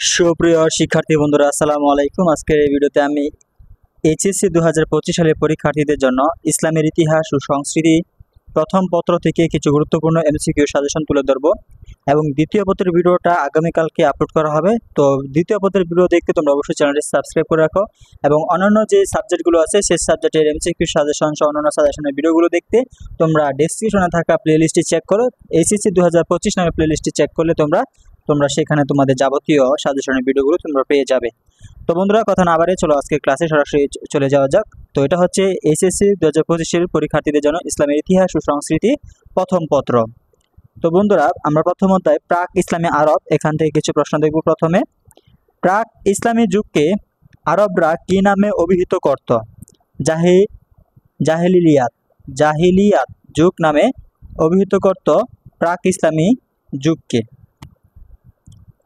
সুপ্রিয় শিক্ষার্থী বন্ধুরা, আসসালামু আলাইকুম। আজকের এই ভিডিওতে আমি এইচএসসি 2025 সালের পরীক্ষার্থীদের জন্য ইসলামের ইতিহাস ও সংস্কৃতি প্রথম পত্র থেকে কিছু গুরুত্বপূর্ণ এমসিকিউ সাজেশন তুলে ধরব এবং দ্বিতীয় পত্রের ভিডিওটা আগামীকালকে আপলোড করা হবে। তো দ্বিতীয় পত্রের ভিডিও দেখতে তোমরা অবশ্যই চ্যানেলটি সাবস্ক্রাইব করে রাখো এবং অন্যান্য যে সাবজেক্টগুলো আছে সেই সাবজেক্টের এমসিকিউ সাজেশন সহ অন্যান্য সাজেশনের ভিডিওগুলো দেখতে তোমরা ডেসক্রিপশনে থাকা প্লেলিস্টটি চেক করো। এইচএসসি 2025 নামে প্লেলিস্টটি চেক করলে তোমরা সেখানে তোমাদের যাবতীয় সাজেশনের ভিডিওগুলো তোমরা পেয়ে যাবে। তো বন্ধুরা, কথা না বাড়িয়ে চলো আজকে ক্লাসে সরাসরি চলে যাওয়া যাক। তো এটা হচ্ছে এইচএসসি 2025 পরীক্ষার্থীদের জন্য ইসলামের ইতিহাস ও সংস্কৃতি প্রথম পত্র। তো বন্ধুরা, আমরা প্রথম অধ্যায় প্রাক ইসলামী আরব, এখান থেকে কিছু প্রশ্ন দেখব। প্রথমে, প্রাক ইসলামী যুগকে আরবরা কি নামে অভিহিত করত? জাহিলিয়াত যুগ নামে অভিহিত করত প্রাক ইসলামী যুগকে।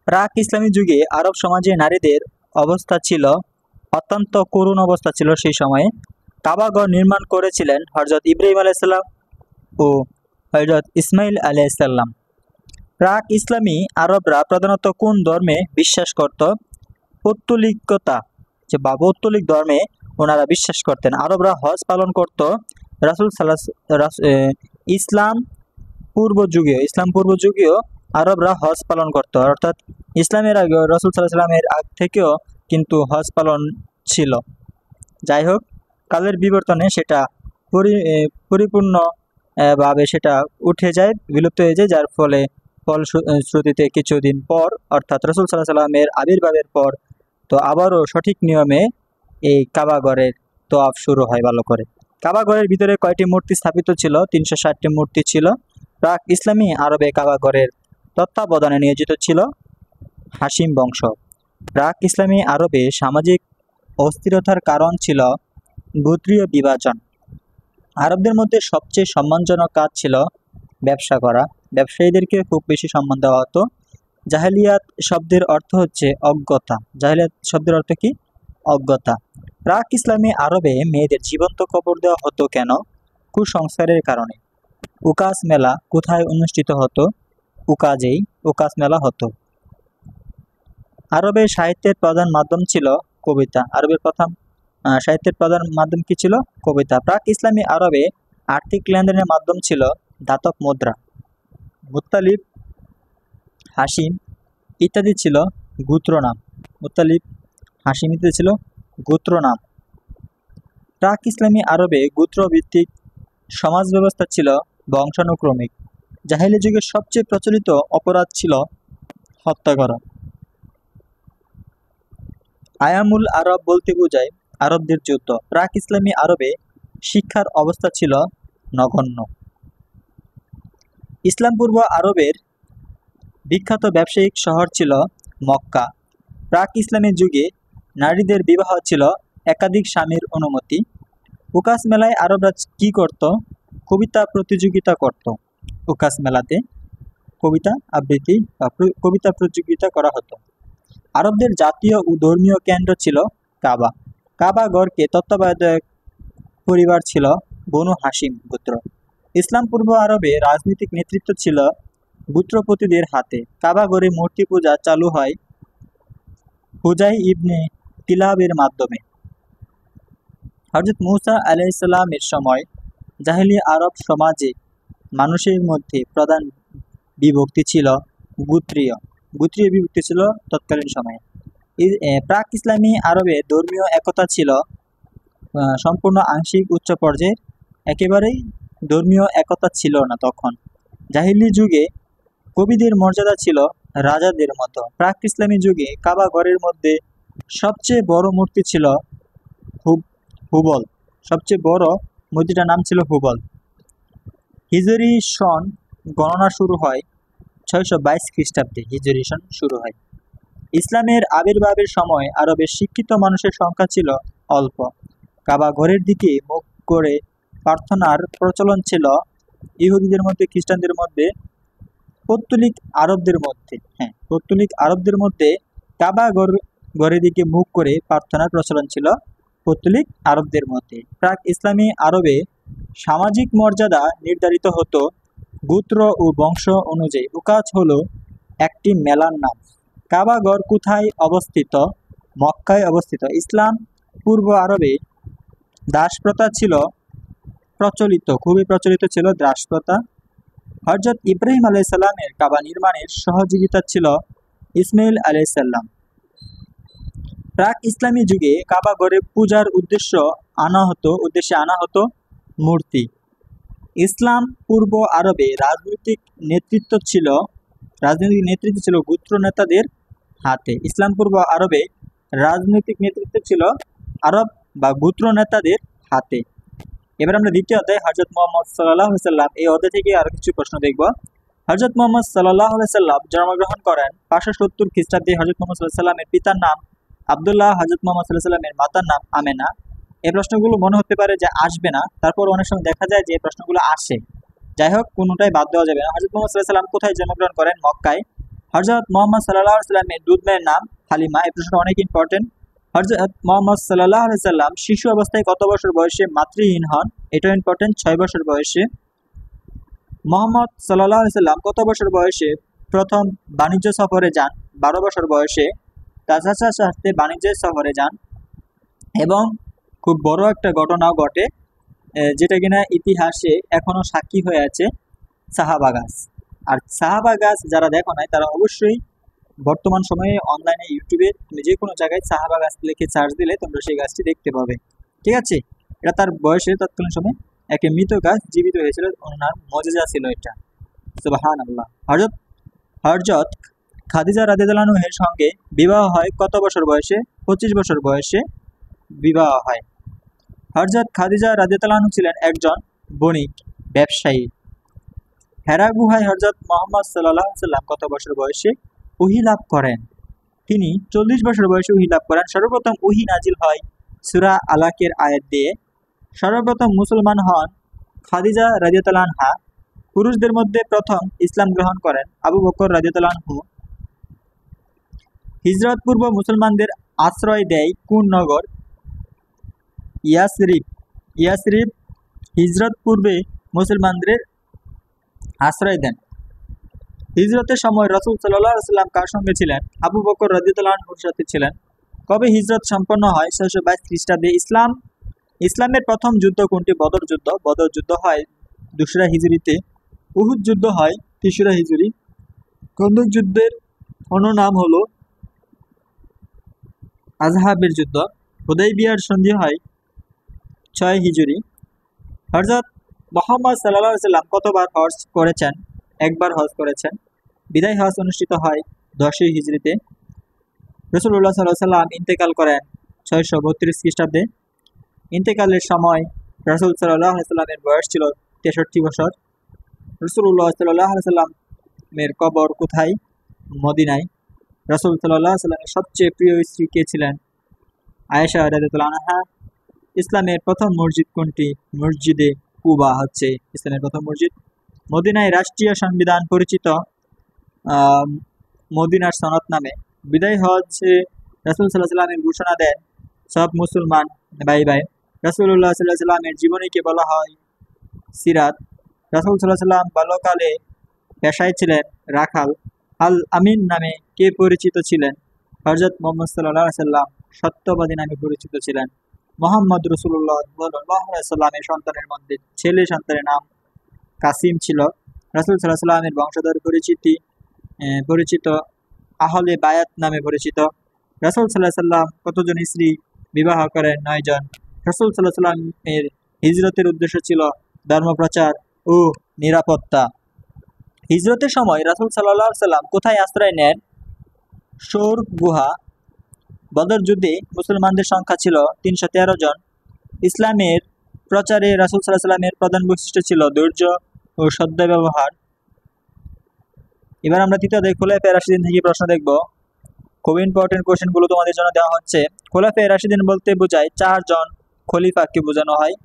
প্রাক ইসলামী যুগে আরব সমাজে নারীদের অবস্থা ছিল অত্যন্ত করুণ অবস্থা ছিল। সেই সময়ে কাবাঘর নির্মাণ করেছিলেন হযরত ইব্রাহিম আলাইহিসসালাম ও হযরত ইসমাইল আলাইহিসসালাম। প্রাক ইসলামী আরবরা প্রধানত কোন ধর্মে বিশ্বাস করত? পৌত্তলিকতা বা পৌত্তলিক ধর্মে ওনারা বিশ্বাস করতেন। আরবরা হজ পালন করত। ইসলাম পূর্ব যুগীয় আরবরা হজ পালন করত, অর্থাৎ ইসলামের আগে রাসূল সাল্লাল্লাহু আলাইহি ওয়াসাল্লামের আগ থেকেও কিন্তু হজ পালন ছিল। যাই হোক, কালের বিবর্তনে সেটা পরিপূর্ণ ভাবে সেটা উঠে যায়, বিলুপ্ত হয়ে যায়, যার ফলশ্রুতিতে কিছুদিন পর অর্থাৎ রাসূল সাল্লাল্লাহু আলাইহি ওয়াসাল্লামের আবির্ভাবের পর তো আবারও সঠিক নিয়মে এই কাবাঘরের তওয়াফ শুরু হয় ভালো করে। কাবাঘরের ভিতরে কয়টি মূর্তি স্থাপিত ছিল? 360টি মূর্তি ছিল। প্রাক ইসলামী আরবে কাবাঘরের তত্ত্বাবধানে নিয়োজিত ছিল হাশিম বংশ। প্রাক ইসলামী আরবে সামাজিক অস্থিরতার কারণ ছিল গোত্রীয় বিভাজন। আরবদের মধ্যে সবচেয়ে সম্মানজনক কাজ ছিল ব্যবসা করা। ব্যবসায়ীদেরকে খুব বেশি সম্মান দেওয়া হতো। জাহেলিয়াত শব্দের অর্থ হচ্ছে অজ্ঞতা। জাহেলিয়াত শব্দের অর্থ কি? অজ্ঞতা। প্রাক ইসলামী আরবে মেয়েদের জীবন্ত কবর দেওয়া হতো কেন? কুসংস্কারের কারণে। উকাস মেলা কোথায় অনুষ্ঠিত হতো? উকাজেই উকাস মেলা হতো। আরবের সাহিত্যের প্রধান মাধ্যম ছিল কবিতা। আরবের প্রথম সাহিত্যের প্রধান মাধ্যম কি ছিল? কবিতা। প্রাক ইসলামী আরবে আর্থিক লেনদেনের মাধ্যম ছিল ধাতব মুদ্রা। মুত্তালিব, হাশিম ইত্যাদি ছিল গোত্রনাম। মুত্তালিব, হাশিম ইত্যাদি ছিল গোত্রনাম। প্রাক ইসলামী আরবে গোত্রভিত্তিক সমাজ ব্যবস্থা ছিল বংশানুক্রমিক। জাহেলি যুগের সবচেয়ে প্রচলিত অপরাধ ছিল হত্যা করা। আয়ামুল আরব বলতে বোঝায় আরবদের যুদ্ধ। প্রাক ইসলামী আরবে শিক্ষার অবস্থা ছিল নগণ্য। ইসলাম পূর্ব আরবের বিখ্যাত ব্যবসায়িক শহর ছিল মক্কা। প্রাক ইসলামী যুগে নারীদের বিবাহ ছিল একাধিক স্বামীর অনুমতি। উকাস মেলায় আরবরা কি করত? কবিতা প্রতিযোগিতা করত। উকাস মেলাতে কবিতা আবৃত্তি বা কবিতা প্রতিযোগিতা করা হতো। আরবদের জাতীয় ও ধর্মীয় কেন্দ্র ছিল কাবা। কাবাঘরকে তত্ত্বাবধায়ক পরিবার ছিল বনু হাশিম গোত্র। ইসলাম পূর্ব আরবে রাজনৈতিক নেতৃত্ব ছিল গোত্রপতিদের হাতে। কাবাঘরে মূর্তি পূজা চালু হয় হুজাই ইবনে কিলাবের মাধ্যমে। হযরত মুসা আলাইহিস সালামের সময় জাহেলি আরব সমাজে মানুষের মধ্যে প্রধান বিভক্তি ছিল গোত্রীয় বিভক্তি ছিল তৎকালীন সময়ে। প্রাক ইসলামী আরবে ধর্মীয় একতা ছিল সম্পূর্ণ আংশিক উচ্চ পর্যায়ে, একেবারেই ধর্মীয় একতা ছিল না তখন। জাহিলি যুগে কবিদের মর্যাদা ছিল রাজাদের মতো। প্রাক ইসলামী যুগে কাবা ঘরের মধ্যে সবচেয়ে বড় মূর্তি ছিল হুবল। সবচেয়ে বড় মূর্তিটার নাম ছিল হুবল। হিজরি সন গণনা শুরু হয় 622 খ্রিস্টাব্দে। হিজরি সন শুরু হয়। ইসলামের আবির্ভাবের সময় আরবের শিক্ষিত মানুষের সংখ্যা ছিল অল্প। কাবা ঘরের দিকে মুখ করে প্রার্থনার প্রচলন ছিল ইহুদিদের মধ্যে, খ্রিস্টানদের মধ্যে, পৌত্তলিক আরবদের মধ্যে কাবা ঘরের দিকে মুখ করে প্রার্থনার প্রচলন ছিল পৌত্তলিক আরবদের মধ্যে। প্রাক ইসলামী আরবে সামাজিক মর্যাদা নির্ধারিত হতো গোত্র ও বংশ অনুযায়ী। উকাজ হলো একটি মেলার নাম। কাবাগর কোথায় অবস্থিত? মক্কায় অবস্থিত। ইসলাম পূর্ব আরবে দাসপ্রথা ছিল প্রচলিত, খুবই প্রচলিত ছিল দাসপ্রথা। হযরত ইব্রাহিম আলাইহিস সালামের কাবা নির্মাণের সহযোগিতা ছিল ইসমাইল আলাইহিস সালাম। প্রাক ইসলামী যুগে কাবা ঘরে পূজার উদ্দেশ্যে আনা হতো মূর্তি। ইসলাম পূর্ব আরবে রাজনৈতিক নেতৃত্ব ছিল গোত্র নেতাদের হাতে। ইসলাম পূর্ব আরবে রাজনৈতিক নেতৃত্ব ছিল আরব বা গোত্র নেতাদের হাতে। এবার আমরা দ্বিতীয় অধ্যায় হযরত মুহাম্মদ সাল্লাল্লাহু আলাইহি সাল্লাম, এই অধ্যায় থেকে আরো কিছু প্রশ্ন দেখব। হযরত মুহাম্মদ সাল্লাল্লাহু আলাইহি সাল্লাম জন্মগ্রহণ করেন 570 খ্রিস্টাব্দে। হযরত মুহাম্মদ সাল্লাল্লাহু আলাইহি সাল্লামের পিতার নাম আব্দুল্লাহ, হযরত মুহাম্মদ সাল্লাল্লাহু আলাইহি সাল্লামের মাতার নাম আমেনা। এই প্রশ্নগুলো মনে হতে পারে যে আসবে না, তারপর অনেক সময় দেখা যায় যে এই প্রশ্নগুলো আসে। যাই হোক, কোনোটাই বাদ দেওয়া যাবে না। হযরত মুহাম্মদ সাল্লাল্লাহু আলাইহি সাল্লাম কোথায় জন্মগ্রহণ করেন? মক্কায়। হযরত মুহাম্মদ সাল্লাল্লাহু আলাইহি সাল্লামের দুধ মায়ের নাম হালিমা। এই প্রশ্নটা অনেক ইম্পর্টেন্ট। হযরত মুহাম্মদ সাল্লাল্লাহু আলাইহি সাল্লাম শিশু অবস্থায় কত বছর বয়সে মাতৃহীন হন? এটাও ইম্পর্টেন্ট, 6 বছর বয়সে। মুহাম্মদ সাল্লাল্লাহু আলাইহি সাল্লাম কত বছর বয়সে প্রথম বাণিজ্য সফরে যান? 12 বছর বয়সে তার চাচার সাথে বাণিজ্য সফরে যান। এবং খুব বড় একটা ঘটনা ঘটে, যেটা কিনা ইতিহাসে এখনো সাক্ষী হয়ে আছে, সাহাবা গাছ। আর সাহাবা গাছ যারা দেখো নাই তারা অবশ্যই বর্তমান সময়ে অনলাইনে ইউটিউবে তুমি যে কোনো জায়গায় সাহাবা গাছ লিখে সার্চ দিলে তোমরা সেই গাছটি দেখতে পাবে। ঠিক আছে, এটা তার বয়সে তৎকালীন সময় একটা মৃত গাছ জীবিত হয়েছিল, ওনার মজেজা ছিল এটা। সুবহানাল্লাহ। হযরত খাদিজা রাদিয়াল্লাহু আনহার সঙ্গে বিবাহ হয় কত বছর বয়সে? 25 বছর বয়সে বিবাহ হয়। হযরত খাদিজা রাদিয়াল্লাহু আনহা ছিলেন একজন বণিক, ব্যবসায়ী। হেরা গুহায় হযরত মুহাম্মদ সাল্লাল্লাহু আলাইহি সাল্লাম কত বছর বয়সে ওহী লাভ করেন? তিনি 40 বছর বয়সে ওহী লাভ করেন। সর্বপ্রথম ওহী নাজিল হয় সূরা আলাকের আয়াত দিয়ে। সর্বপ্রথম মুসলমান হন খাদিজা রাদিয়াল্লাহু আনহা। পুরুষদের মধ্যে প্রথম ইসলাম গ্রহণ করেন আবু বকর রাদিয়াল্লাহু আনহু। হিজরত পূর্ব মুসলমানদের আশ্রয় দেয় কোন নগর? ইয়াসরিব হিজরত পূর্বে মুসলমানদের আশ্রয় দেন। হিজরতের সময় রাসূল সাল্লাল্লাহু আলাইহি ওয়াসাল্লাম কার সঙ্গে ছিলেন? আবু বকর রাদিয়াল্লাহু আনহুর সাথে ছিলেন। কবে হিজরত সম্পন্ন হয়? 622 খ্রিস্টাব্দে। ইসলামের প্রথম যুদ্ধ কোনটি? বদর যুদ্ধ। বদর যুদ্ধ হয় 2রা হিজরিতে। উহুদ যুদ্ধ হয় 3রা হিজরি। খন্দক যুদ্ধের অন্য নাম হলো আজহাবের যুদ্ধ। হুদাইবিয়ার সন্ধি হয় 6 হিজরি। হযরত মুহাম্মদ সাল্লাল্লাহু আলাইহি ওয়াসাল্লাম কতবার হজ করেছেন? একবার হজ করেছেন। বিদায় হজ অনুষ্ঠিত হয় 10 হিজরিতে। রাসূলুল্লাহ সাল্লাল্লাহু আলাইহি ওয়াসাল্লাম ইন্তেকাল করেন 632 খ্রিস্টাব্দে। ইন্তেকালের সময় রাসূল সাল্লাল্লাহু আলাইহি ওয়াসাল্লামের বয়স ছিল 63 বছর। রাসূলুল্লাহ সাল্লাল্লাহু আলাইহি ওয়াসাল্লামের কবর কোথায়? মদিনায়। রাসূল সাল্লাল্লাহু আলাইহি ওয়াসাল্লামের সবচেয়ে প্রিয় স্ত্রী কে ছিলেন? আয়েশা রাদিয়াল্লাহু আনহা। ইসলামের প্রথম মসজিদ কোনটি? মসজিদে কুবা হচ্ছে ইসলামের প্রথম মসজিদ। মদিনায় রাষ্ট্রীয় সংবিধান পরিচিত মদিনার সনদ নামে। বিদায় হজে রাসূল সাল্লাল্লাহু আলাইহি ওয়াসাল্লামের ঘোষণা দেন সব মুসলমান ভাই ভাই। রাসূলুল্লাহ সাল্লাল্লাহু আলাইহি ওয়াসাল্লামের জীবনীকে বলা হয় সিরাত। রাসূল সাল্লাল্লাহু আলাইহি ওয়াসাল্লাম বাল্যকালে পেশায় ছিলেন রাখাল। আল আমিন নামে কে পরিচিত ছিলেন? হযরত মুহাম্মদ সাল্লাল্লাহু আলাইহি ওয়াসাল্লাম সত্যবাদী নামে পরিচিত ছিলেন। মুহাম্মদ রাসূলুল্লাহ সাল্লাল্লাহু আলাইহি ওয়াসাল্লামের সন্তানের মধ্যে ছেলে সন্তানের নাম কাসিম ছিল। রাসূল সাল্লাল্লাহু আলাইহি ওয়াসাল্লামের বংশধর পরিচিত আহলে বায়াত নামে পরিচিত। রাসূল সাল্লাল্লাহু আলাইহি ওয়াসাল্লাম কতজন স্ত্রী বিবাহ করেন? 9 জন। রাসূল সাল্লাল্লাহু আলাইহি ওয়াসাল্লামের হিজরতের উদ্দেশ্য ছিল ধর্মপ্রচার ও নিরাপত্তা। হিজরতের সময় রাসূল সাল্লাল্লাহু আলাইহি ওয়াসাল্লাম কোথায় আশ্রয় নেন? সৌর গুহা। বদর যুদ্ধে মুসলমানদের সংখ্যা ছিল 313 জন। ইসলামের প্রচারে রাসূল সাল্লাল্লাহু আলাইহি ওয়াসাল্লামের প্রধান বৈশিষ্ট্য ছিল ধৈর্য ও সদ্ব্যবহার। এবার আমরা তৃতীয় অধ্যায় খোলাফায়ে রাশিদিন থেকে প্রশ্ন দেখব। খুব ইম্পর্টেন্ট কোশ্চেনগুলো তোমাদের জন্য দেওয়া হচ্ছে। খোলাফায়ে রাশিদিন বলতে বোঝায় 4 জন খলিফাকে বোঝানো হয়।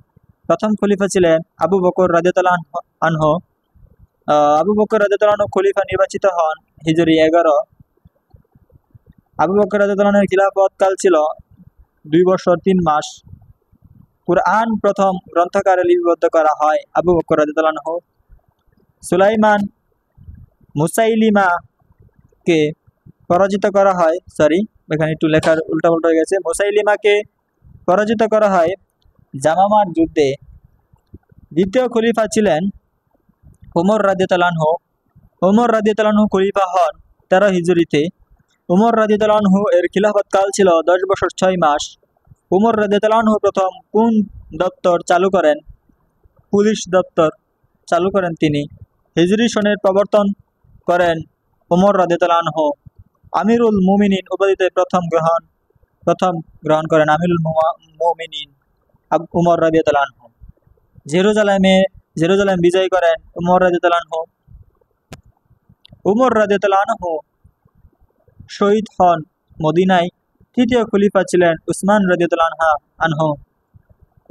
প্রথম খলিফা ছিলেন আবু বকর রাদিয়াল্লাহু আনহু। আবু বকর রাদিয়াল্লাহু আনহু খলিফা নির্বাচিত হন হিজরি 11। আবু বকর রাদিয়াল্লাহু আনহুর খিলাফত কাল ছিল 2 বছর 3 মাস। কুরআন প্রথম গ্রন্থকারে লিপিবদ্ধ করা হয় আবু বকর রাদিয়াল্লাহু আনহু। সুলাইমান মুসাইলিমাকে পরাজিত করা হয়, এখানে একটু লেখার উল্টাপাল্টা হয়ে গেছে, মুসাইলিমাকে পরাজিত করা হয় জামামার যুদ্ধে। দ্বিতীয় খলিফা ছিলেন উমর রাদিয়াল্লাহু আনহু। উমর রাদিয়াল্লাহু আনহু খলিফা হন 13 হিজরিতে। উমর রাদিয়াল্লাহু আনহু এর খিলাফত কাল ছিল 10 বছর 6 মাস। উমর রাদিয়াল্লাহু আনহু প্রথম কোন দপ্তর চালু করেন? পুলিশ দপ্তর চালু করেন তিনি। হিজরি সনের প্রবর্তন করেন উমর রাদিয়াল্লাহু আনহু। আমিরুল মুমিনিন উপাধিতে প্রথম গ্রহণ করেন আমিরুল মুমিনিন উমর রাদিয়াল্লাহু আনহু। জেরুজালেম বিজয় করেন উমর রাদিয়াল্লাহু আনহু। উমর রাদিয়াল্লাহু আনহু শহীদ হন মদিনায়। তৃতীয় খলিফা ছিলেন উসমান রাদিয়াল্লাহু আনহু।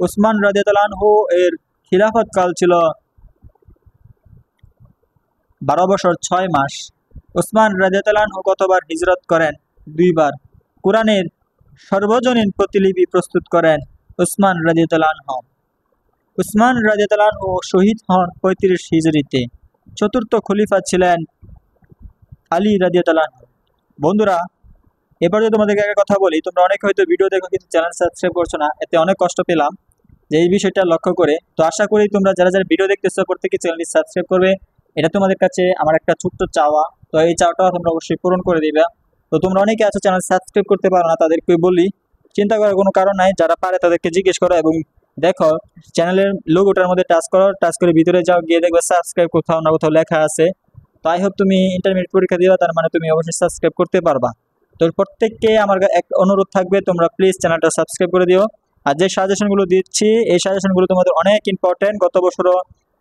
উসমান রাদিয়াল্লাহু আনহু এর খিলাফত কাল ছিল 12 বছর 6 মাস। উসমান রাদিয়াল্লাহু আনহু কতবার হিজরত করেন? 2 বার। কোরআনের সর্বজনীন প্রতিলিপি প্রস্তুত করেন উসমান রাদিয়াল্লাহু আনহু। উসমান রাদিয়াল্লাহু আনহু শহীদ হন 35 হিজরিতে। চতুর্থ খলিফা ছিলেন আলী রাদিয়াল্লাহু আনহু। বন্ধুরা, এবার যদি তোমাদেরকে একটা কথা বলি, তোমরা অনেক হয়তো ভিডিও দেখো কিন্তু চ্যানেল সাবস্ক্রাইব করছো না, এতে অনেক কষ্ট পেলাম যে এই বিষয়টা লক্ষ্য করে। তো আশা করি তোমরা যারা যারা ভিডিও দেখতেছো প্রত্যেকে চ্যানেলটি সাবস্ক্রাইব করবে, এটা তোমাদের কাছে আমার একটা ছোট্ট চাওয়া। তো এই চাওয়াটা তোমরা অবশ্যই পূরণ করে দিবে। তো তোমরা অনেকে আছো চ্যানেল সাবস্ক্রাইব করতে পারো না, তাদেরকে বলি চিন্তা করার কোনো কারণ নাই, যারা পারে তাদেরকে জিজ্ঞেস করো এবং দেখো চ্যানেলের লোগোটার মধ্যে টাচ করে ভিতরে যাও, গিয়ে দেখবে সাবস্ক্রাইব কোথাও না কোথাও লেখা আছে। তো আই হোপ তুমি ইন্টারমিডিয়েট পরীক্ষা দিবা, তার মানে তুমি অবশ্যই সাবস্ক্রাইব করতে পারবা। তো প্রত্যেককে আমার এক অনুরোধ থাকবে, তোমরা প্লিজ চ্যানেলটা সাবস্ক্রাইব করে দিও। আর যে সাজেশনগুলো দিচ্ছি এই সাজেশনগুলো তোমাদের অনেক ইম্পর্টেন্ট। গত বছরও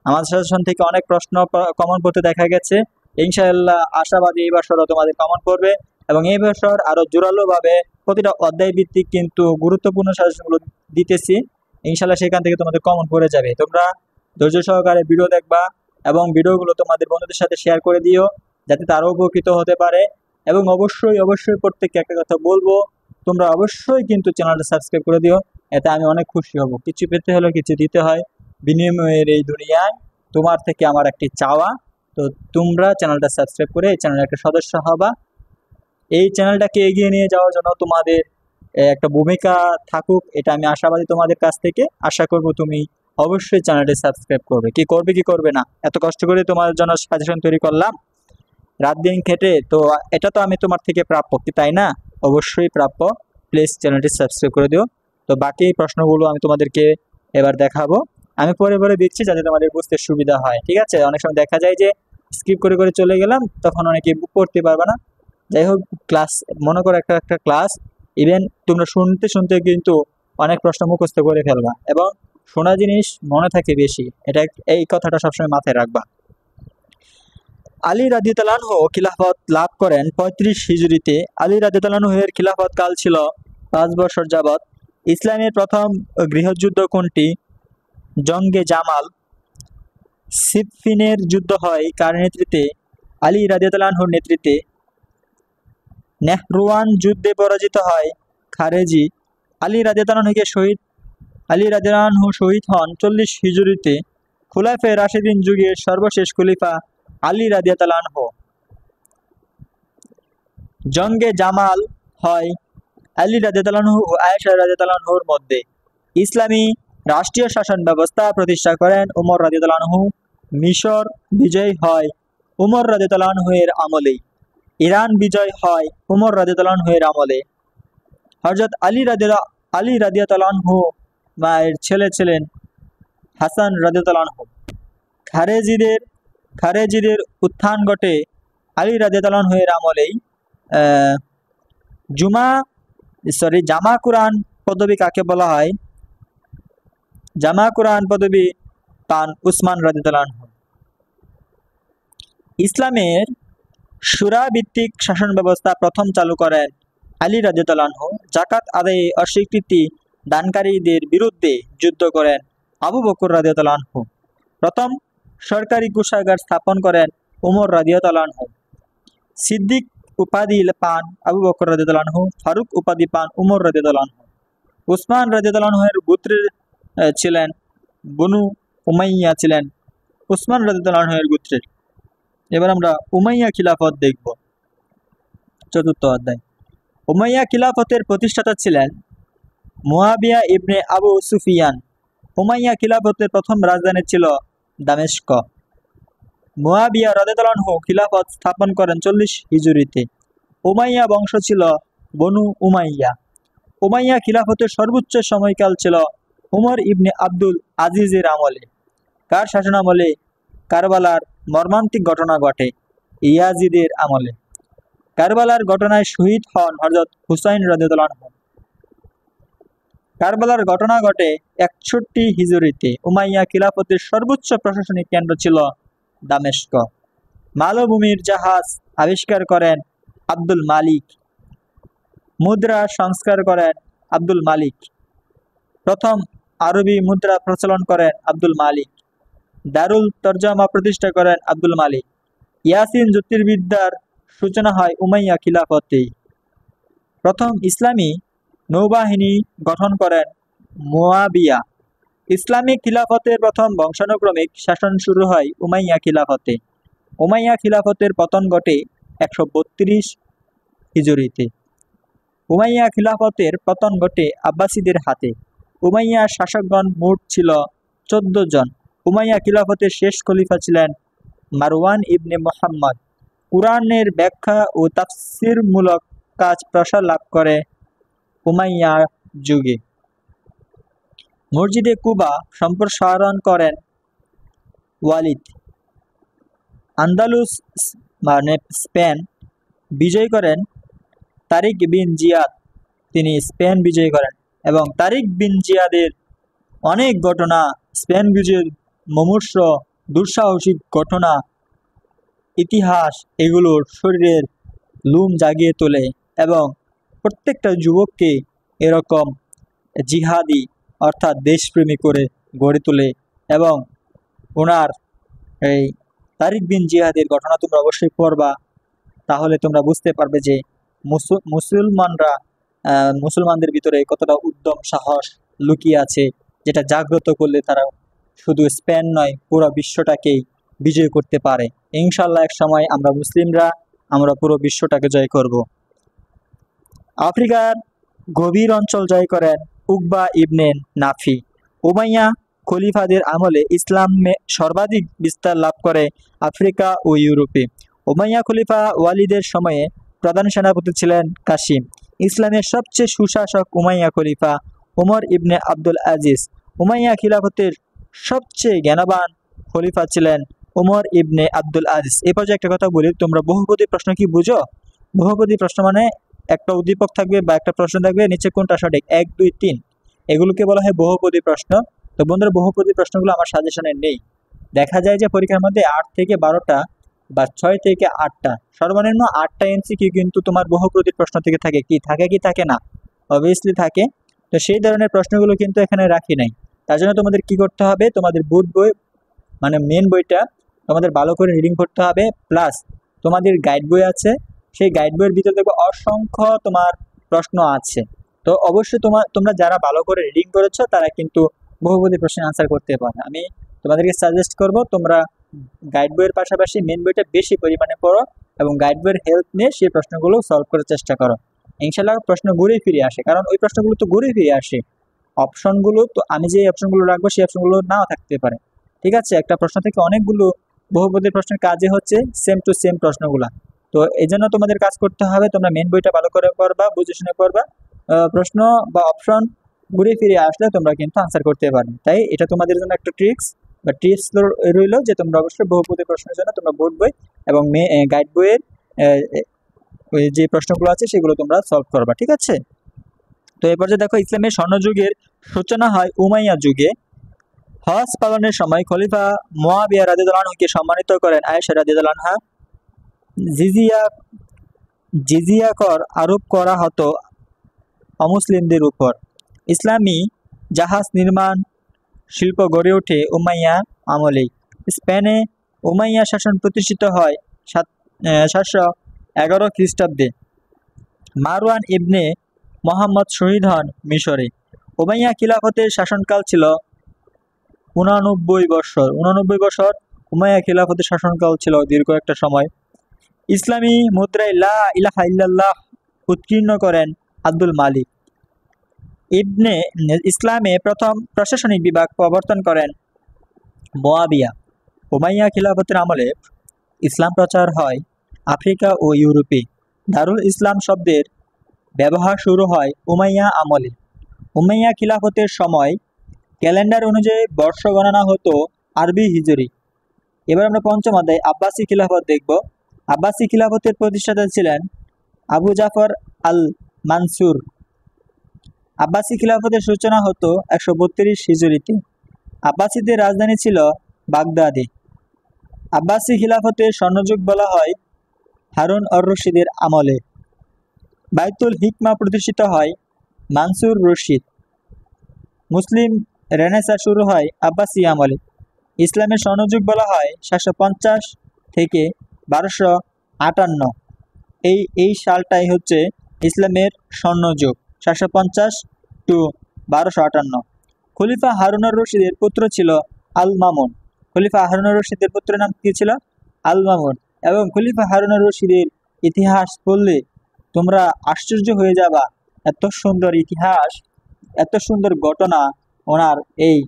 আমার সাজেশন থেকে অনেক প্রশ্ন কমন পড়তে দেখা গেছে। ইনশাআল্লাহ আশাবাদী এই বছরও তোমাদের কমন পড়বে এবং এই বছর আরো জোরালোভাবে প্রতিটা অধ্যায় ভিত্তিক কিন্তু গুরুত্বপূর্ণ সাজেশনগুলো দিতেছি। ইনশাআল্লাহ সেখান থেকে তোমাদের কমন পড়ে যাবে। তোমরা ধৈর্য সহকারে ভিডিও দেখবা এবং ভিডিওগুলো তোমাদের বন্ধুদের সাথে শেয়ার করে দিও যাতে তারাও উপকৃত হতে পারে। এবং অবশ্যই প্রত্যেককে একটা কথা বলবো, তোমরা অবশ্যই কিন্তু চ্যানেলটা সাবস্ক্রাইব করে দিও, এতে আমি অনেক খুশি হব। কিছু পেতে হলে কিছু দিতে হয়, বিনিময়ের এই দুনিয়ায় তোমার থেকে আমার একটি চাওয়া। তো তোমরা চ্যানেলটা সাবস্ক্রাইব করে এই চ্যানেলের একটা সদস্য হবা। এই চ্যানেলটাকে এগিয়ে নিয়ে যাওয়ার জন্য তোমাদের একটা ভূমিকা থাকুক, এটা আমি আশাবাদী তোমাদের কাছ থেকে। আশা করব তুমি অবশ্যই চ্যানেলটি সাবস্ক্রাইব করবে। কি করবে না, এত কষ্ট করে তোমার জন্য সাজেশন তৈরি করলাম রাত দিন খেটে, তো এটা তো আমি তোমার থেকে প্রাপ্য, কি তাই না? অবশ্যই প্রাপ্য। প্লিজ চ্যানেলটি সাবস্ক্রাইব করে দিও। তো বাকি প্রশ্নগুলো আমি তোমাদেরকে এবার দেখাবো, আমি পরে দিচ্ছি যাতে তোমাদের বুঝতে সুবিধা হয়, ঠিক আছে? অনেক সময় দেখা যায় যে স্কিপ করে চলে গেলাম, তখন অনেকে পড়তে পারবে না। যাই হোক, ক্লাস মনে করো একটা ক্লাস, ইভেন তোমরা শুনতে কিন্তু অনেক প্রশ্ন মুখস্থ করে ফেলবা এবং শোনা জিনিস মনে থাকে বেশি, এই কথাটা সবসময় মাথায় রাখবা। আলী রাদিয়াল্লাহু আনহু খিলাফত লাভ করেন 35 হিজরিতে। আলী রাদিয়াল্লাহু আনহু এর খিলাফত কাল ছিল 5 বছর যাবত। ইসলামের প্রথম গৃহযুদ্ধ কোনটি? জঙ্গে জামাল। সিফফিনের যুদ্ধ হয় কার নেতৃত্বে? আলী রাদিয়াল্লাহু আনহুর নেতৃত্বে। নেহরুয়ান যুদ্ধে পরাজিত হয় খারেজি। আলী রাদিয়াল্লাহু আনহু শহীদ হন 40 হিজরিতে। খুলাফায়ে রাশিদিন যুগের সর্বশেষ খলিফা আলী রাদিয়াল্লাহু আনহু। জঙ্গে জামাল হয় আলী রাদিয়াল্লাহু আনহু ও আয়েশা রাদিয়াল্লাহু আনহুর মধ্যে। ইসলামী রাষ্ট্রীয় শাসন ব্যবস্থা প্রতিষ্ঠা করেন উমর রাদিয়াল্লাহু আনহু। মিশর বিজয় হয় উমর রাদিয়াল্লাহু আনহু এর আমলে। ইরান বিজয় হয় উমর রাদিয়াল্লাহু আনহু এর আমলে। হযরত আলী রাদিয়াল্লাহু আনহু মায়ের ছেলে ছিলেন হাসান রাদিয়াল্লাহু আনহু। খারেজিদের উত্থান ঘটে আলী রাদিয়াল্লাহু আনহু এর আমলেই। জামা কুরআন পদবী কাকে বলা হয়? জামা কুরআন পদবী পান উসমান রাদিয়াল্লাহু আনহু। ইসলামের শুরা ভিত্তিক শাসন ব্যবস্থা প্রথম চালু করেন আলী রাদিয়াল্লাহু আনহু। যাকাত আদায়ে অস্বীকৃতি দানকারীদের বিরুদ্ধে যুদ্ধ করেন আবু বকর রাদিয়াল্লাহু আনহু। প্রথম সরকারি কোষাগার স্থাপন করেন উমর রাদিয়াল্লাহু আনহু। সিদ্দিক উপাধি পান আবু বকর রাদিয়াল্লাহু আনহু। ফারুক উপাধি পান উমর রাদিয়াল্লাহু আনহু। উসমান রাদিয়াল্লাহু আনহু এর গোত্রের ছিলেন বনু উমাইয়া ছিলেন উসমান রাদিয়াল্লাহু আনহু এর গোত্রের। এবার আমরা উমাইয়া খিলাফত দেখব। চতুর্থ অধ্যায়। উমাইয়া খিলাফতের প্রতিষ্ঠাতা ছিলেন মুয়াবিয়া ইবনে আবু সুফিয়ান। উমাইয়া খিলাফতের প্রথম রাজধানী ছিল দামেস্ক। মুয়াবিয়া রাদিয়াল্লাহু আনহু খিলাফত স্থাপন করেন 40 হিজরিতে। উমাইয়া বংশ ছিল বনু উমাইয়া। উমাইয়া খিলাফতের সর্বোচ্চ সময়কাল ছিল উমর ইবনে আব্দুল আজিজের আমলে। কার শাসনামলে? কারবালার মর্মান্তিক ঘটনা ঘটে ইয়াজিদের আমলে। কারবালার ঘটনায় শহীদ হন হযরত হুসাইন রাদিয়াল্লাহু আনহু। কারবালার ঘটনা ঘটে 61 হিজরিতে। উমাইয়া খিলাফতের সর্বোচ্চ প্রশাসনিক কেন্দ্র ছিল দামেস্ক। মালভূমির জাহাজ আবিষ্কার করেন আব্দুল মালিক। মুদ্রা সংস্কার করেন আব্দুল মালিক। প্রথম আরবি মুদ্রা প্রচলন করেন আব্দুল মালিক। দারুল তরজমা প্রতিষ্ঠা করেন আব্দুল মালিক। ইয়াসিন জ্যোতির্বিদ্যার সূচনা হয় উমাইয়া খিলাফতেই। প্রথম ইসলামী নৌবাহিনী গঠন করেন মুয়াবিয়া। ইসলামিক খিলাফতের প্রথম বংশানুক্রমিক শাসন শুরু হয় উমাইয়া খিলাফতে। উমাইয়া খিলাফতের পতন ঘটে 132 হিজরিতে। উমাইয়া খিলাফতের পতন ঘটে আব্বাসীদের হাতে। উমাইয়া শাসকগণ মোট ছিল 14 জন। উমাইয়া খিলাফতের শেষ খলিফা ছিলেন মারওয়ান ইবনে মুহাম্মদ। কুরআনের ব্যাখ্যা ও তাফসীরমূলক কাজ প্রসার লাভ করে উমাইয়া যুগে। মসজিদে কুবা সম্প্রসারণ করেন ওয়ালিদ। আন্দালুস মানে স্পেন বিজয় করেন তারিক বিন জিয়াদ। তিনি স্পেন বিজয় করেন এবং তারিক বিন জিয়াদের অনেক ঘটনা, স্পেন বিজয়ের মুমূর্ষ দুঃসাহসিক ঘটনা, ইতিহাস, এগুলোর শরীরের লুম জাগিয়ে তোলে এবং প্রত্যেকটা যুবককে এরকম জিহাদি অর্থাৎ দেশপ্রেমী করে গড়ে তোলে। এবং ওনার এই তারিক বিন জিয়াদের ঘটনা তোমরা অবশ্যই পড়বা, তাহলে তোমরা বুঝতে পারবে যে মুসলমানদের ভিতরে কতটা উদ্যম সাহস লুকিয়ে আছে, যেটা জাগ্রত করলে তারা শুধু স্পেন নয় পুরো বিশ্বটাকেই বিজয় করতে পারে। ইনশাল্লাহ এক সময় আমরা মুসলিমরা আমরা পুরো বিশ্বটাকে জয় করব। আফ্রিকার গভীর অঞ্চল জয় করেন উকবা ইবনে নাফি। উমাইয়া খলিফাদের আমলে ইসলামে সর্বাধিক বিস্তার লাভ করে আফ্রিকা ও ইউরোপে। উমাইয়া খলিফা ওয়ালিদের সময়ে প্রধান সেনাপতি ছিলেন কাসিম। ইসলামের সবচেয়ে সুশাসক উমাইয়া খলিফা উমর ইবনে আব্দুল আজিজ। উমাইয়া খিলাফতের সবচেয়ে জ্ঞানবান খলিফা ছিলেন উমর ইবনে আব্দুল আজিজ। এই পর্যায়ে একটা কথা বলি, তোমরা বহুপদী প্রশ্ন কি বুঝো? বহুপদী প্রশ্ন মানে একটা উদ্দীপক থাকবে বা একটা প্রশ্ন থাকবে, নিচে কোনটা সঠিক 1, 2, 3, এগুলোকে বলা হয় বহুপদী প্রশ্ন। তো বন্ধুরা, বহুপদী প্রশ্নগুলো আমার সাজেশনে নেই। দেখা যায় যে পরীক্ষার মধ্যে 8 থেকে 12টা বা 6 থেকে 8টা, সর্বনিম্ন 8টা এমসিকিউ কিন্তু তোমার বহুপদী প্রশ্ন থেকে থাকে। কি থাকে না? অবভিয়াসলি থাকে। তো সেই ধরনের প্রশ্নগুলো কিন্তু এখানে রাখি নাই। তার জন্য তোমাদের কি করতে হবে, তোমাদের বোর্ড বই মানে মেন বইটা তোমাদের ভালো করে রিডিং করতে হবে, প্লাস তোমাদের গাইড বই আছে, সেই গাইড বইয়ের ভিতরে দেখবে অসংখ্য তোমার প্রশ্ন আছে। তো অবশ্যই তোমরা যারা ভালো করে রিডিং করেছো তারা কিন্তু বহুপদী প্রশ্নের আনসার করতে পারবে। আমি তোমাদেরকে সাজেস্ট করব তোমরা গাইড বইয়ের পাশাপাশি মেন বইটা বেশি পরিমাণে পড়ো এবং গাইড বইয়ের হেল্প নিয়ে সেই প্রশ্নগুলো সলভ করার চেষ্টা করো। ইনশাল্লাহ প্রশ্ন ঘুরে ফিরে আসে, কারণ ওই প্রশ্নগুলো তো ঘুরে ফিরে আসে। অপশনগুলো তো আমি যে অপশনগুলো রাখবো সেই অপশনগুলো নাও থাকতে পারে। ঠিক আছে, একটা প্রশ্ন থেকে অনেকগুলো বহুপদী প্রশ্নের কাজে হচ্ছে সেম টু সেম প্রশ্নগুলা। তো এই জন্য তোমাদের কাজ করতে হবে, তোমরা মেন বইটা ভালো করে পড়বা, বুঝে শুনে পড়বা। প্রশ্ন বা অপশন ঘুরে ফিরে আসলে তোমরা কিন্তু আনসার করতে পারবে। তাই এটা তোমাদের জন্য একটা টিপস রইল যে তোমরা অবশ্যই বহুপদী প্রশ্নের জন্য তোমরা বোর্ড বই এবং গাইড বইয়ের যে প্রশ্নগুলো আছে সেগুলো তোমরা সলভ করবা। ঠিক আছে, তো এই পর্যায়ে দেখো, ইসলামের স্বর্ণযুগের সূচনা হয় উমাইয়া যুগে। হজ পালনের সময় খলিফা মুয়াবিয়া রাদিয়াল্লাহু আনহুকে সম্মানিত করেন আয়েশা রাদিয়াল্লাহু আনহা। জিজিয়া কর আরোপ করা হতো অমুসলিমদের উপর। ইসলামী জাহাজ নির্মাণ শিল্প গড়ে ওঠে উমাইয়া আমলেই। স্পেনে উমাইয়া শাসন প্রতিষ্ঠিত হয় 711 খ্রিস্টাব্দে। মারওয়ান ইবনে মুহাম্মদ শহীদ হন মিশরে। উমাইয়া খিলাফতের শাসনকাল ছিল 89 বছর। 89 বছর উমাইয়া খিলাফতের শাসনকাল ছিল, দীর্ঘ একটা সময়। ইসলামী মুদ্রায় লা ইলাহা ইল্লাল্লাহ উৎকীর্ণ করেন আব্দুল মালিক। ইবনে ইসলামে প্রথম প্রশাসনিক বিভাগ প্রবর্তন করেন মুয়াবিয়া। উমাইয়া খিলাফতের আমলে ইসলাম প্রচার হয় আফ্রিকা ও ইউরোপে। দারুল ইসলাম শব্দের ব্যবহার শুরু হয় উমাইয়া আমলে। উমাইয়া খিলাফতের সময় ক্যালেন্ডার অনুযায়ী বর্ষ গণনা হতো আরবি হিজরি। এবার আমরা পঞ্চম অধ্যায় আব্বাসী খিলাফত দেখব। আব্বাসী খিলাফতের প্রতিষ্ঠাতা ছিলেন আবু জাফর আল মানসুর। আব্বাসী খিলাফতের সূচনা হতো 132 হিজরিতে। আব্বাসীদের রাজধানী ছিল বাগদাদে। আব্বাসী খিলাফতের স্বর্ণযুগ বলা হয় হারুন অর রশিদের আমলে। বাইতুল হিকমা প্রতিষ্ঠিত হয় মানসুর রশিদ। মুসলিম রেনেসা শুরু হয় আব্বাসী আমলে। ইসলামের স্বর্ণযুগ বলা হয় 750 থেকে 1258। এই সালটাই হচ্ছে ইসলামের স্বর্ণযুগ, 750 টু 1258। খলিফা হারুনুর রশিদের পুত্র ছিল আল মামুন। খলিফা হারুনুর রশিদের পুত্রের নাম কি ছিল? আল মামুন। এবং খলিফা হারুনুর রশিদের ইতিহাস পড়লে তোমরা আশ্চর্য হয়ে যাবা। এত সুন্দর ইতিহাস, এত সুন্দর ঘটনা, ওনার এই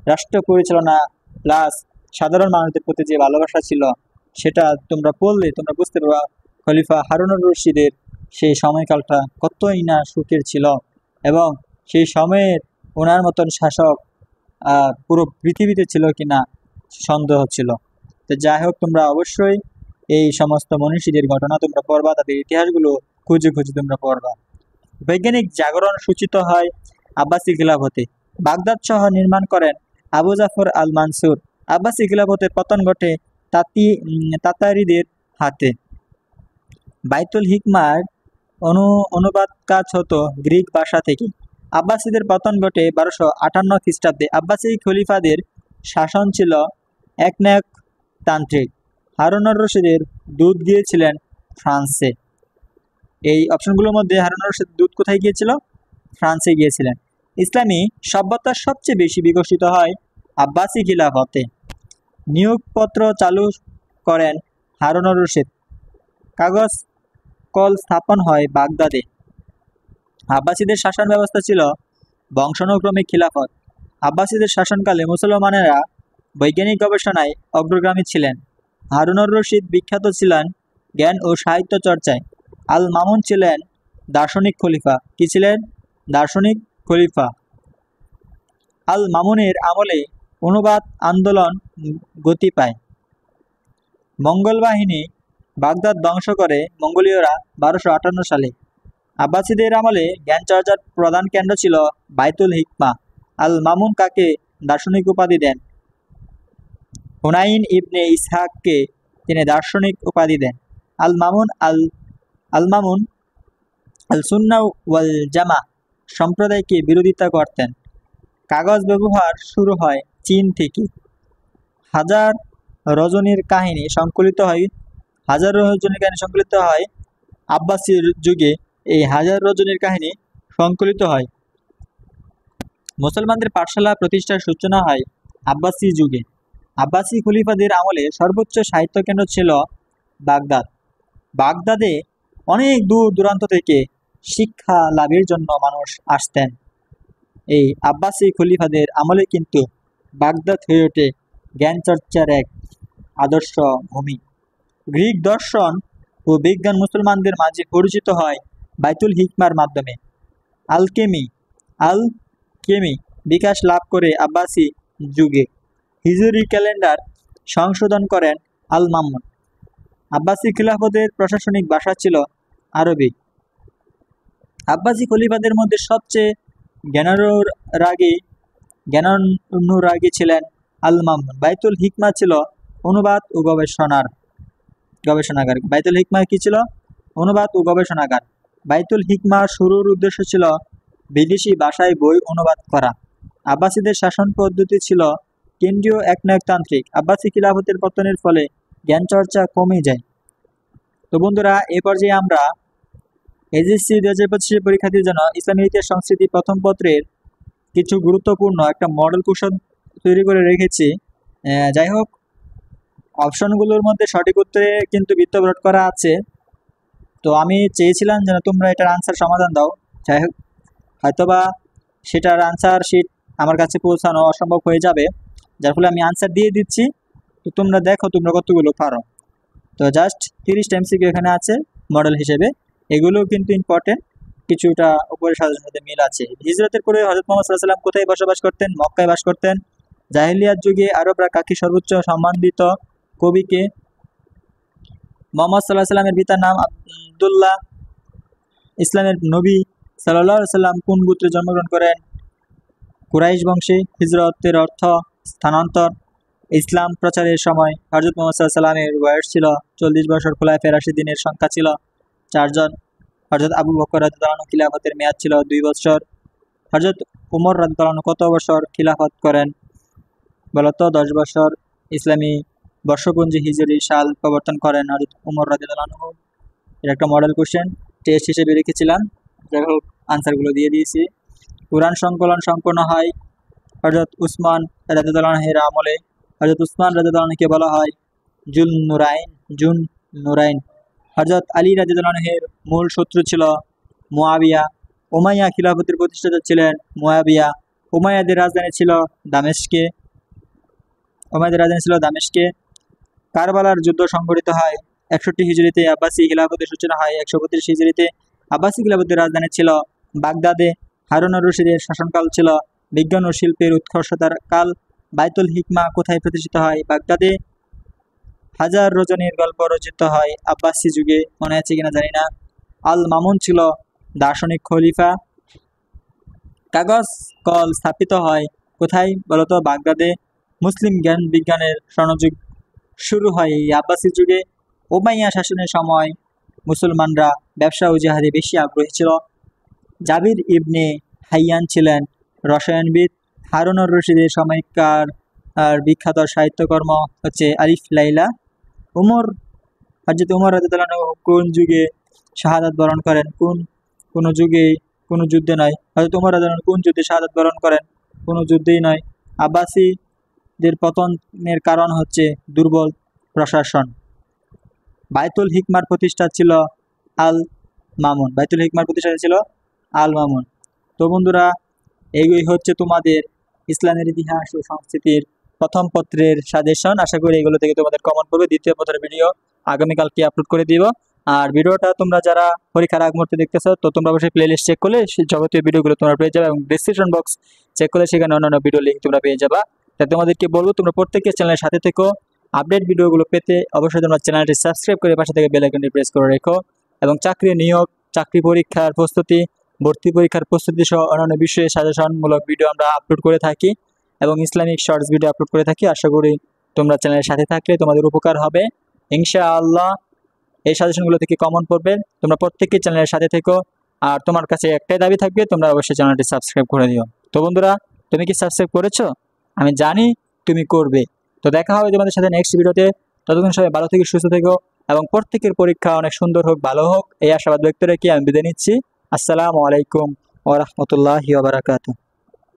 রাষ্ট্র পরিচালনা প্লাস সাধারণ মানুষদের প্রতি যে ভালোবাসা ছিল সেটা তোমরা পড়লে তোমরা বুঝতে পারবা খলিফা হারুনুর রশিদের সেই সময়কালটা কতই না সুখের ছিল। এবং সেই সময়ের ওনার মতন শাসক পুরো পৃথিবীতে ছিল কিনা সন্দেহ ছিল। তো যাই হোক, তোমরা অবশ্যই এই সমস্ত মনীষীদের ঘটনা তোমরা পড়বা, তাদের ইতিহাসগুলো খুঁজে খুঁজে তোমরা পড়বা। বৈজ্ঞানিক জাগরণ সূচিত হয় আব্বাসী খিলাফতে। বাগদাদ শহর নির্মাণ করেন আবু জাফর আল মানসুর। আব্বাসী খিলাফতের পতন ঘটে তাতারিদের হাতে। বাইতুল হিকমার অনুবাদ কাজ হতো গ্রিক ভাষা থেকে। আব্বাসীদের পতন ঘটে 1258 খ্রিস্টাব্দে। আব্বাসী খলিফাদের শাসন ছিল একনায়কতান্ত্রিক। হারুনুর রশিদের দূত গিয়েছিলেন ফ্রান্সে। এই অপশনগুলোর মধ্যে হারুনুর রশিদের দূত কোথায় গিয়েছিল? ফ্রান্সে গিয়েছিলেন। ইসলামী সভ্যতা সবচেয়ে বেশি বিকশিত হয় আব্বাসী খিলাফতে। নিয়োগপত্র চালু করেন হারুনুর রশিদ। কাগজ কল স্থাপন হয় বাগদাদে। আব্বাসীদের শাসন ব্যবস্থা ছিল বংশানুক্রমিক খিলাফত। আব্বাসীদের শাসনকালে মুসলমানেরা বৈজ্ঞানিক গবেষণায় অগ্রগামী ছিলেন। হারুনুর রশিদ বিখ্যাত ছিলেন জ্ঞান ও সাহিত্য চর্চায়। আল মামুন ছিলেন দার্শনিক খলিফা। কি ছিলেন? দার্শনিক খলিফা। আল মামুনের আমলে অনুবাদ আন্দোলন গতি পায়। মঙ্গল বাহিনী বাগদাদ ধ্বংস করে মঙ্গোলীয়রা 1258 সালে। আব্বাসীদের আমলে জ্ঞানচর্চার প্রধান কেন্দ্র ছিল বাইতুল হিকমা। আল মামুন কাকে দার্শনিক উপাধি দেন? হুনাইন ইবনে ইসহাককে তিনি দার্শনিক উপাধি দেন। আল মামুন আল সুন্নাহ ওয়াল জামা সম্প্রদায়কে বিরোধিতা করতেন। কাগজ ব্যবহার শুরু হয় চীন থেকে। হাজার রজনীর কাহিনী সংকলিত হয় আব্বাসীর যুগে। এই হাজার রজনীর কাহিনী সংকলিত হয়। মুসলমানদের পাঠশালা প্রতিষ্ঠার সূচনা হয় আব্বাসী যুগে। আব্বাসী খলিফাদের আমলে সর্বোচ্চ সাহিত্য কেন্দ্র ছিল বাগদাদ। বাগদাদে অনেক দূর দূরান্ত থেকে শিক্ষা লাভের জন্য মানুষ আসতেন। এই আব্বাসী খলিফাদের আমলে কিন্তু বাগদাদ হয়ে ওঠে জ্ঞানচর্চার এক আদর্শ ভূমি। গ্রিক দর্শন ও বিজ্ঞান মুসলমানদের মাঝে পরিচিত হয় বাইতুল হিকমার মাধ্যমে। আল-কেমি বিকাশ লাভ করে আব্বাসী যুগে। হিজরি ক্যালেন্ডার সংশোধন করেন আল মামুন। আব্বাসী খিলাফতের প্রশাসনিক ভাষা ছিল আরবি। আব্বাসী খলিফাদের মধ্যে সবচেয়ে জ্ঞানানুরাগী ছিলেন আল মামুন। বাইতুল হিকমা ছিল অনুবাদ ও গবেষণাগার। বাইতুল হিকমা কি ছিল? অনুবাদ ও গবেষণাগার। বাইতুল হিকমার শুরুর উদ্দেশ্য ছিল বিদেশি ভাষায় বই অনুবাদ করা। আব্বাসীদের শাসন পদ্ধতি ছিল কেন্দ্রীয় একনায়কতান্ত্রিক। আব্বাসী খিলাফতের পতনের ফলে জ্ঞানচর্চা কমে যায়। তো বন্ধুরা, এ পর্যায়ে আমরা এসএসসি 2025 পরীক্ষার্থীর জন্য ইসলামী ইতিহাস সংস্কৃতি প্রথম পত্রের কিছু গুরুত্বপূর্ণ একটা মডেল কোশ্চেন তৈরি করে রেখেছি। যাই হোক, অপশনগুলোর মধ্যে সঠিক উত্তরে কিন্তু বৃত্তভ্রট করা আছে। তো আমি চেয়েছিলাম যেন তোমরা এটার আনসার সমাধান দাও। যাই হোক, হয়তোবা সেটার আনসার শিট আমার কাছে পৌঁছানো অসম্ভব হয়ে যাবে, যার ফলে আমি আনসার দিয়ে দিচ্ছি। তো তোমরা দেখো তোমরা কতগুলো পারো। তো জাস্ট 30টা এমসিকিউ এখানে আছে মডেল হিসেবে, এগুলোও কিন্তু ইম্পর্টেন্ট, কিছুটা উপরের সাথে সাথে মিল আছে। হিজরতের পরে হযরত মুহাম্মদ সাল্লাল্লাহু আলাইহি ওয়াসাল্লাম কোথায় বসবাস করতেন? মক্কায় বাস করতেন। জাহেলিয়াত যুগে আরবরা কাকে সর্বোচ্চ সম্মানিত কবিকে? মুহাম্মদ সাল্লাল্লাহু আলাইহি ওয়াসাল্লামের পিতার নাম আব্দুল্লাহ। ইসলামের নবী সাল্লাল্লাহু আলাইহি ওয়াসাল্লাম কোন গোত্রে জন্মগ্রহণ করেন? কুরাইশ বংশে। হিজরতের অর্থ স্থানান্তর। ইসলাম প্রচারের সময় হযরত মুহাম্মদ সাল্লাল্লাহু আলাইহি ওয়াসাল্লামের বয়স ছিল 40 বছর। খোলাফায়ে রাশিদিনের সংখ্যা ছিল 4 জন। হযরত আবু বকর রাদিয়াল্লাহু আনহু খিলাফতের মেয়াদ ছিল 2 বছর। হযরত উমর রাদিয়াল্লাহু আনহু কত বছর খিলাফত করেন? বলতো 10 বছর। ইসলামী বর্ষপঞ্জি হিজরি সাল প্রবর্তন করেন হযরত উমর রাদিয়াল্লাহু আনহু। এটা একটা মডেল কোশ্চেন, টেস্ট হিসেবে রেখেছিলাম। যাই হোক, আনসারগুলো দিয়ে দিয়েছি। কুরআন সংকলন সম্পন্ন হয় হযরত উসমান রাদিয়াল্লাহু আনহুর আমলে। হযরত উসমান রাদিয়াল্লাহু আনহুকে বলা হয় জুন নুরাইন। হযরত আলী রাদিয়াল্লাহু আনহুর মূল শত্রু ছিল মুয়াবিয়া। উমাইয়া খিলাফতের প্রতিষ্ঠাতা ছিলেন মুয়াবিয়া। উমাইয়াদের রাজধানী ছিল দামেস্কে। কারবালার যুদ্ধ সংঘটিত হয় 61 হিজরিতে। আব্বাসী খিলাফতের সূচনা হয় 132 হিজরিতে। আব্বাসী খিলাফতের রাজধানী ছিল বাগদাদে। হারুন আর রশিদের শাসনকাল ছিল বিজ্ঞান ও শিল্পের উৎকর্ষতার কাল। বাইতুল হিকমা কোথায় প্রতিষ্ঠিত হয়? বাগদাদে। হাজার রজনীর গল্প রচিত হয় আব্বাসী যুগে, মনে আছে কিনা জানি না। আল মামুন ছিল দার্শনিক খলিফা। কাগজ কল স্থাপিত হয় কোথায়? বলতো বাগদাদে। মুসলিম জ্ঞান বিজ্ঞানের স্বর্ণযুগ শুরু হয় এই আব্বাসী যুগে। উমাইয়া শাসনের সময় মুসলমানরা ব্যবসা ও জিহাদে বেশি আগ্রহী ছিল। জাবির ইবনে হাইয়ান ছিলেন রসায়নবিদ। হারুন আর রশিদের সময়কার বিখ্যাত সাহিত্যকর্ম হচ্ছে আলিফ লাইলা। হযরত উমর রাদিয়াল্লাহু আনহু কোন যুগে শাহাদাত বরণ করেন? কোন যুগে, কোনো যুদ্ধে নয়। হযরত উমর রাদিয়াল্লাহু আনহু কোন যুদ্ধে শাহাদাত বরণ করেন? কোনো যুদ্ধেই নয়। আব্বাসীদের পতনের কারণ হচ্ছে দুর্বল প্রশাসন। বাইতুল হিকমার প্রতিষ্ঠা ছিল আল মামুন। তো বন্ধুরা, এই হচ্ছে তোমাদের ইসলামের ইতিহাস ও সংস্কৃতির প্রথম পত্রের সাজেশন। আশা করি এগুলো থেকে তোমাদের কমন পড়বে। দ্বিতীয় পত্রের ভিডিও আগামীকালকে আপলোড করে দিব। আর ভিডিওটা তোমরা যারা পরীক্ষার আগ মুহূর্তে দেখতেছো, তো তোমরা অবশ্যই প্লেলিস্ট চেক করলে সেই যাবতীয় ভিডিওগুলো তোমরা পেয়ে যাবে, এবং ডেসক্রিপশন বক্স চেক করলে সেখানে অন্যান্য ভিডিও লিঙ্ক তোমরা পেয়ে যাবা। তাই তোমাদেরকে বলবো তোমরা প্রত্যেকের চ্যানেলের সাথে থেকো। আপডেট ভিডিওগুলো পেতে অবশ্যই তোমরা চ্যানেলটি সাবস্ক্রাইব করে পাশে থেকে বেল আইকনটি প্রেস করে রেখো। এবং চাকরি নিয়োগ, চাকরি পরীক্ষার প্রস্তুতি, ভর্তি পরীক্ষার প্রস্তুতি সহ অন্যান্য বিষয়ে সাজেশনমূলক ভিডিও আমরা আপলোড করে থাকি, এবং ইসলামিক শর্টস ভিডিও আপলোড করে থাকি। আশা করি তোমরা চ্যানেলের সাথে থাকলে তোমাদের উপকার হবে ইনশাআল্লাহ। এই সাজেশনগুলো থেকে কমন পড়বে। তোমরা প্রত্যেককে চ্যানেলের সাথে থেকো। আর তোমার কাছে একটাই দাবি থাকবে, তোমরা অবশ্যই চ্যানেলটি সাবস্ক্রাইব করে দিও। তো বন্ধুরা, তুমি কি সাবস্ক্রাইব করেছো? আমি জানি তুমি করবে। তো দেখা হবে তোমাদের সাথে নেক্সট ভিডিওতে। ততক্ষণ সবাই ভালো থেকে সুস্থ থেকো, এবং প্রত্যেকের পরীক্ষা অনেক সুন্দর হোক, ভালো হোক, এই আশাবাদ ব্যক্ত রেখে আমি বিদায় নিচ্ছি। আসসালামু আলাইকুম ওয়া রাহমাতুল্লাহি ওয়া বারাকাতুহু।